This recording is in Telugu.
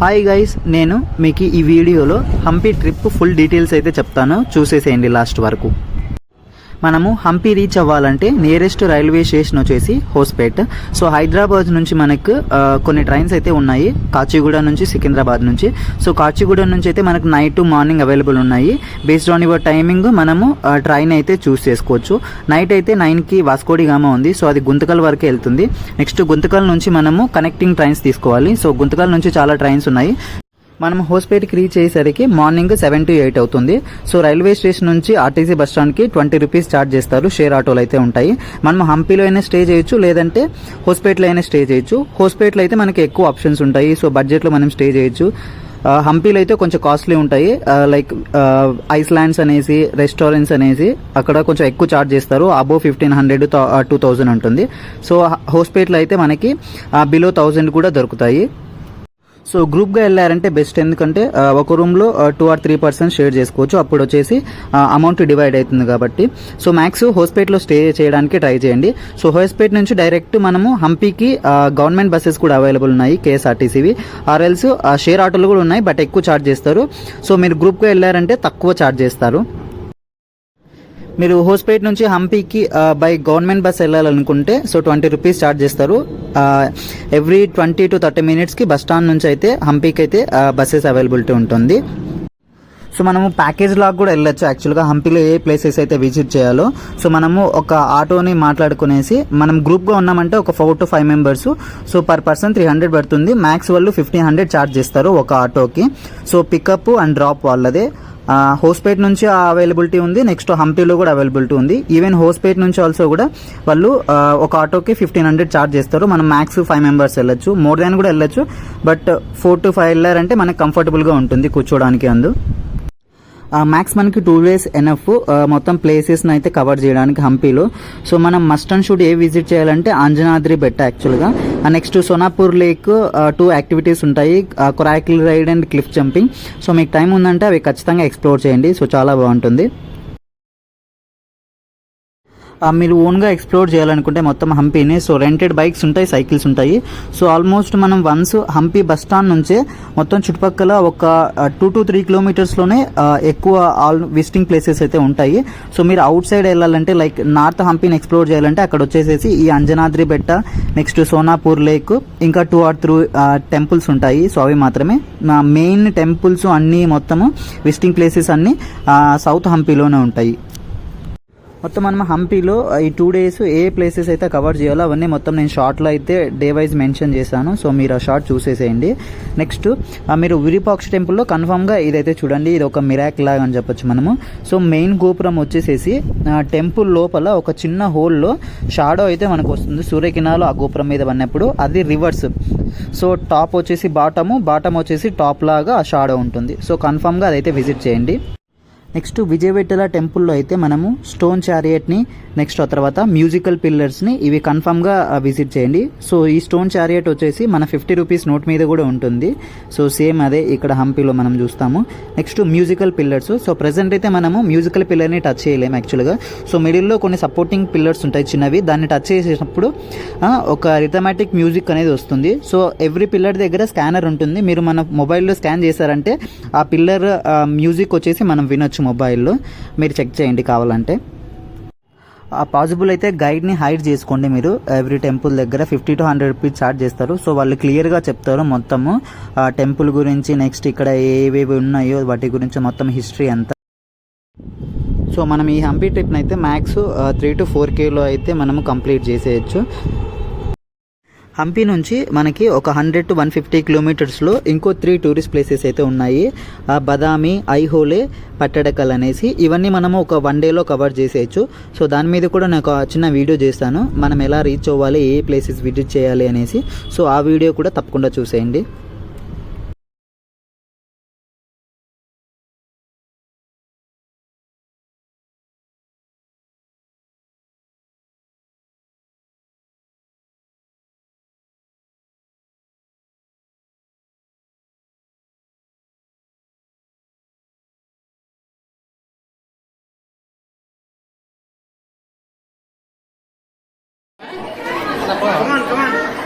హాయ్ గైస్, నేను మీకు ఈ వీడియోలో హంపి ట్రిప్ ఫుల్ డీటెయిల్స్ అయితే చెప్తాను, చూసేసేయండి లాస్ట్ వరకు. మనము హంపి రీచ్ అవ్వాలంటే నియరెస్ట్ రైల్వే స్టేషన్ వచ్చేసి హోస్పేట్. సో హైదరాబాద్ నుంచి మనకు కొన్ని ట్రైన్స్ అయితే ఉన్నాయి, కాచిగూడ నుంచి, సికింద్రాబాద్ నుంచి. సో కాచిగూడ నుంచి అయితే మనకు నైట్ మార్నింగ్ అవైలబుల్ ఉన్నాయి. బేస్డ్ ఆన్ యువర్ టైమింగ్ మనము ట్రైన్ అయితే చూస్ చేసుకోవచ్చు. నైట్ అయితే 9కి వాస్కోడి గామా ఉంది, సో అది గుంతకల్ వరకే వెళ్తుంది. నెక్స్ట్ గుంతకల్ నుంచి మనము కనెక్టింగ్ ట్రైన్స్ తీసుకోవాలి. సో గుంతకల్ నుంచి చాలా ట్రైన్స్ ఉన్నాయి. మనం హోస్పేట్కి రీచ్ అయ్యేసరికి మార్నింగ్ 7 to 8 అవుతుంది. సో రైల్వే స్టేషన్ నుంచి ఆర్టీసీ బస్ స్టాండ్కి 20 రూపీస్ ఛార్జ్ చేస్తారు. షేర్ ఆటోలు అయితే ఉంటాయి. మనం హంపీలో అయినా స్టే చేయొచ్చు, లేదంటే హోస్పేట్లో అయినా స్టే చేయొచ్చు. హోస్పేట్లో అయితే మనకి ఎక్కువ ఆప్షన్స్ ఉంటాయి, సో బడ్జెట్లో మనం స్టే చేయొచ్చు. హంపీలో అయితే కొంచెం కాస్ట్లీ ఉంటాయి, లైక్ ఐస్లాండ్స్ అనేసి, రెస్టారెంట్స్ అనేసి అక్కడ కొంచెం ఎక్కువ ఛార్జ్ చేస్తారు. అబోవ్ 1500 to 2000 ఉంటుంది. సో హోస్పేట్లో అయితే మనకి బిలో 1000 కూడా దొరుకుతాయి. సో గ్రూప్గా వెళ్ళారంటే బెస్ట్, ఎందుకంటే ఒక రూమ్లో 2 or 3 persons షేర్ చేసుకోవచ్చు. అప్పుడు వచ్చేసి అమౌంట్ డివైడ్ అవుతుంది కాబట్టి. సో మ్యాక్స్ హోస్పేట్లో స్టే చేయడానికి ట్రై చేయండి. సో హోస్పేట్ నుంచి డైరెక్ట్ మనము హంపీకి గవర్నమెంట్ బస్సెస్ కూడా అవైలబుల్ ఉన్నాయి, కేఎస్ఆర్టీసీవి. ఆర్ఎల్స్ షేర్ ఆటోలు కూడా ఉన్నాయి, బట్ ఎక్కువ ఛార్జ్ చేస్తారు. సో మీరు గ్రూప్గా వెళ్ళారంటే తక్కువ ఛార్జ్ చేస్తారు. మీరు హోస్పేట్ నుంచి హంపీకి బై గవర్నమెంట్ బస్ వెళ్ళాలనుకుంటే సో 20 రూపీస్ ఛార్జ్ చేస్తారు. ఎవ్రీ 20 to 30 minutesకి బస్ స్టాండ్ నుంచి అయితే హంపీకి అయితే బస్సెస్ అవైలబిలిటీ ఉంటుంది. సో మనము ప్యాకేజ్ లాగా కూడా వెళ్ళొచ్చు. యాక్చువల్గా హంపీలో ఏ ప్లేసెస్ అయితే విజిట్ చేయాలో, సో మనము ఒక ఆటోని మాట్లాడుకునేసి మనం గ్రూప్గా ఉన్నామంటే ఒక 4 to 5 members, so per person 300 పడుతుంది. మ్యాక్స్ వాళ్ళు 1500 ఛార్జ్ చేస్తారు ఒక ఆటోకి. సో పికప్ అండ్ డ్రాప్ వాళ్ళదే. హోస్పేట్ నుంచి అవైలబిలిటీ ఉంది, నెక్స్ట్ హంపీలో కూడా అవైలబిలిటీ ఉంది. ఈవెన్ హోస్పేట్ నుంచి ఆల్సో కూడా వాళ్ళు ఒక ఆటోకి 1500 ఛార్జ్ చేస్తారు. మనం మ్యాక్స్ 5 members వెళ్ళొచ్చు, మోర్ దాన్ కూడా వెళ్ళొచ్చు. బట్ 4 to 5 వెళ్ళారంటే మనకు కంఫర్టబుల్గా ఉంటుంది కూర్చోడానికి. అందు మ్యాక్స్ మనకి 2 days ఎనఫ్ మొత్తం ప్లేసెస్ని అయితే కవర్ చేయడానికి హంపీలో. సో మనం మస్ట్ అండ్ షుడ్ ఏ విజిట్ చేయాలంటే అంజనాద్రి బెట్ట యాక్చువల్గా. నెక్స్ట్ సోనాపూర్ లేక్ 2 యాక్టివిటీస్ ఉంటాయి, coracle ride and cliff jumping. So మీకు టైం ఉందంటే అవి ఖచ్చితంగా ఎక్స్ప్లోర్ చేయండి, సో చాలా బాగుంటుంది. మీరు ఓన్గా ఎక్స్ప్లోర్ చేయాలనుకుంటే మొత్తం హంపీని, సో రెంటెడ్ బైక్స్ ఉంటాయి, సైకిల్స్ ఉంటాయి. సో ఆల్మోస్ట్ మనం వన్స్ హంపీ బస్ స్టాండ్ నుంచే మొత్తం చుట్టుపక్కల ఒక 2 to 3 kilometersలోనే ఎక్కువ విజిటింగ్ ప్లేసెస్ అయితే ఉంటాయి. సో మీరు అవుట్ సైడ్ వెళ్ళాలంటే లైక్ నార్త్ హంపీని ఎక్స్ప్లోర్ చేయాలంటే అక్కడ వచ్చేసేసి ఈ అంజనాద్రి బెట్ట, నెక్స్ట్ సోనాపూర్ లేక్, ఇంకా 2 or 3 టెంపుల్స్ ఉంటాయి. సో అవి మాత్రమే మెయిన్ టెంపుల్స్ అన్నీ, మొత్తము విజిటింగ్ ప్లేసెస్ అన్నీ సౌత్ హంపీలోనే ఉంటాయి. మొత్తం మనం హంపీలో ఈ 2 days ఏ ప్లేసెస్ అయితే కవర్ చేయాలో అవన్నీ మొత్తం నేను షార్ట్లో అయితే డే వైజ్ మెన్షన్ చేశాను. సో మీరు ఆ షార్ట్ చూసేసేయండి. నెక్స్ట్ మీరు విరూపాక్ష టెంపుల్లో కన్ఫామ్గా ఇదైతే చూడండి, ఇది ఒక మిరాకిల్ లాగా అని చెప్పొచ్చు మనము. సో మెయిన్ గోపురం వచ్చేసేసి టెంపుల్ లోపల ఒక చిన్న హోల్లో షాడో అయితే మనకు వస్తుంది. సూర్యకిరణాలు ఆ గోపురం మీద పడినప్పుడు అది రివర్స్. సో టాప్ వచ్చేసి బాటమ్ వచ్చేసి టాప్ లాగా ఆ షాడో ఉంటుంది. సో కన్ఫామ్గా అదైతే విజిట్ చేయండి. నెక్స్ట్ విజయవిఠల టెంపుల్లో అయితే మనము స్టోన్ చారియట్ని, నెక్స్ట్ ఆ తర్వాత మ్యూజికల్ పిల్లర్స్ని, ఇవి కన్ఫామ్గా విజిట్ చేయండి. సో ఈ స్టోన్ చారియట్ వచ్చేసి మన 50 రూపీస్ నోట్ మీద కూడా ఉంటుంది. సో సేమ్ అదే ఇక్కడ హంపీలో మనం చూస్తాము. Next musical pillars. So present అయితే మనము మ్యూజికల్ పిల్లర్ని టచ్ చేయలేము యాక్చువల్గా. సో మిడిల్లో కొన్ని సపోర్టింగ్ పిల్లర్స్ ఉంటాయి చిన్నవి, దాన్ని టచ్ చేసేటప్పుడు ఒక రిథమాటిక్ మ్యూజిక్ అనేది వస్తుంది. సో ఎవ్రీ పిల్లర్ దగ్గర స్కానర్ ఉంటుంది. మీరు మన మొబైల్లో స్కాన్ చేశారంటే ఆ పిల్లర్ మ్యూజిక్ వచ్చేసి మనం వినొచ్చు మొబైల్లో. మీరు చెక్ చేయండి కావాలంటే. పాసిబుల్ అయితే గైడ్ని హైర్ చేసుకోండి. మీరు ఎవ్రీ టెంపుల్ దగ్గర 50 to 100 రూపీస్ ఛార్జ్ చేస్తారు. సో వాళ్ళు క్లియర్గా చెప్తారు మొత్తము టెంపుల్ గురించి, నెక్స్ట్ ఇక్కడ ఏవేవి ఉన్నాయో వాటి గురించి మొత్తం హిస్టరీ అంతా. సో మనం ఈ హంపీ ట్రిప్ని అయితే మ్యాక్స్ 3 to 4Kలో అయితే మనము కంప్లీట్ చేసేయచ్చు. హంపీ నుంచి మనకి ఒక 100 to 150 kilometersలో ఇంకో 3 టూరిస్ట్ ప్లేసెస్ అయితే ఉన్నాయి. బదామి, ఐహోలే, పట్టడకల్ అనేసి. ఇవన్నీ మనము ఒక 1 dayలో కవర్ చేసేయచ్చు. సో దాని మీద కూడా నేను ఒక చిన్న వీడియో చేస్తాను, మనం ఎలా రీచ్ అవ్వాలి, ఏ ప్లేసెస్ విజిట్ చేయాలి అనేసి. సో ఆ వీడియో కూడా తప్పకుండా చూసేయండి. Come on.